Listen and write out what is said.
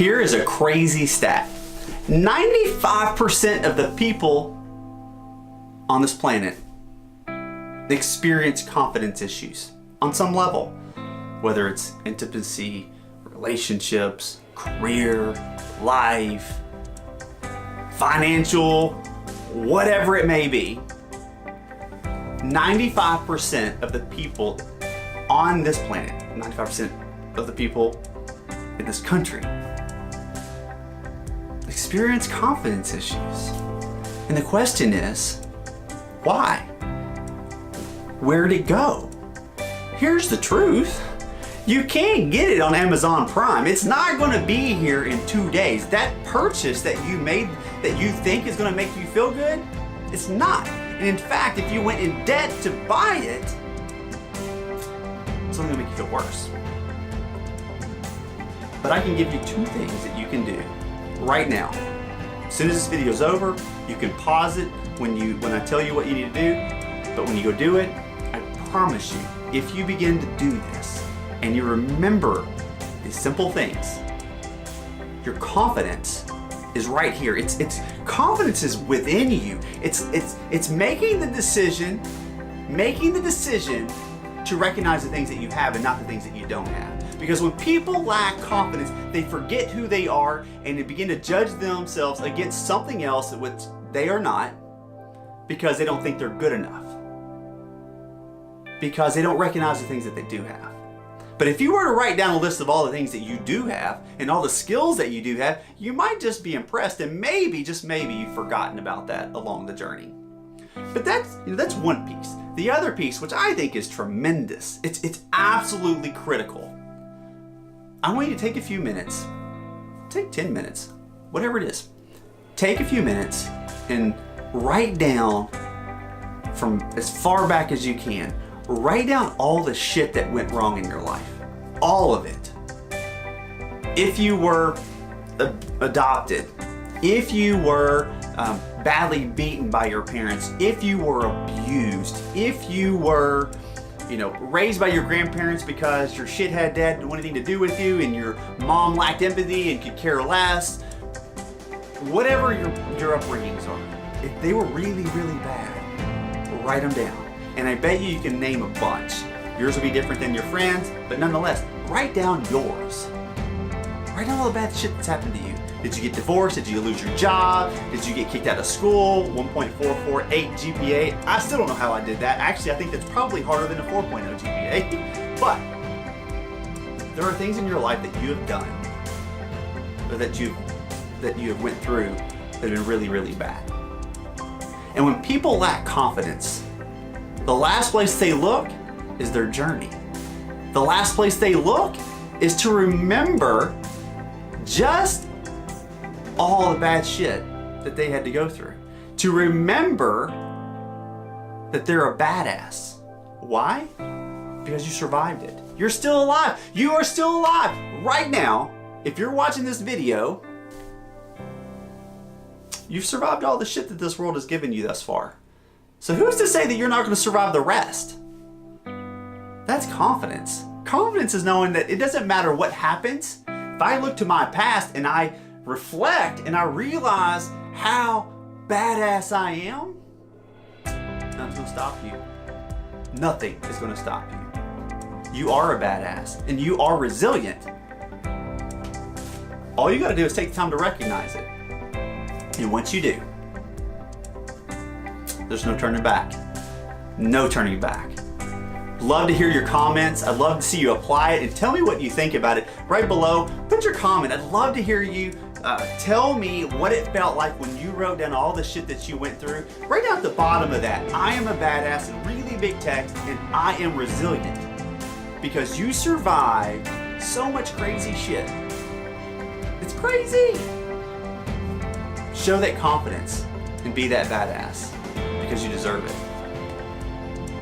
Here is a crazy stat. 95% of the people on this planet experience confidence issues on some level, whether it's intimacy, relationships, career, life, financial, whatever it may be. 95% of the people on this planet, 95% of the people in this country experience confidence issues. And the question is, why? Where'd it go? Here's the truth. You can't get it on Amazon Prime. It's not going to be here in 2 days. That purchase that you made that you think is going to make you feel good, it's not. And in fact, if you went in debt to buy it, it's only going to make you feel worse. But I can give you 2 things that you can do right now. As soon as this video is over, you can pause it when I tell you what you need to do. But when you go do it, I promise you, if you begin to do this and you remember these simple things, your confidence is right here. It's confidence is within you. It's making the decision to recognize the things that you have and not the things that you don't have. Because when people lack confidence, they forget who they are and they begin to judge themselves against something else which they are not, because they don't think they're good enough. Because they don't recognize the things that they do have. But if you were to write down a list of all the things that you do have and all the skills that you do have, you might just be impressed, and maybe, just maybe, you've forgotten about that along the journey. But that's one piece. The other piece, which I think is tremendous, it's absolutely critical. I want you to take a few minutes, take 10 minutes, whatever it is. Take a few minutes and write down from as far back as you can. Write down all the shit that went wrong in your life. All of it. If you were adopted, if you were badly beaten by your parents, if you were abused, if you were raised by your grandparents because your shithead dad didn't want anything to do with you and your mom lacked empathy and could care less, whatever your upbringings are, if they were really, really bad, write them down. And I bet you can name a bunch. Yours will be different than your friends, but nonetheless, write down yours. Write down all the bad shit that's happened to you. Did you get divorced? Did you lose your job? Did you get kicked out of school? 1.448 GPA. I still don't know how I did that. Actually, I think that's probably harder than a 4.0 GPA. But there are things in your life that you have done, or that you have went through that have been really, really bad. And when people lack confidence, the last place they look is their journey. The last place they look is to remember just all the bad shit that they had to go through. To remember that they're a badass. Why? Because you survived it. You're still alive. You are still alive. Right now, if you're watching this video, you've survived all the shit that this world has given you thus far. So who's to say that you're not going to survive the rest? That's confidence. Confidence is knowing that it doesn't matter what happens. If I look to my past and I reflect and I realize how badass I am, nothing's going to stop you. Nothing is going to stop you. You are a badass and you are resilient. All you got to do is take the time to recognize it. And once you do, there's no turning back. No turning back. Love to hear your comments. I'd love to see you apply it and tell me what you think about it right below. Put your comment. I'd love to hear you tell me what it felt like when you wrote down all the shit that you went through. Right down at the bottom of that, I am a badass in really big text and I am resilient because you survived so much crazy shit. It's crazy. Show that confidence and be that badass because you deserve it.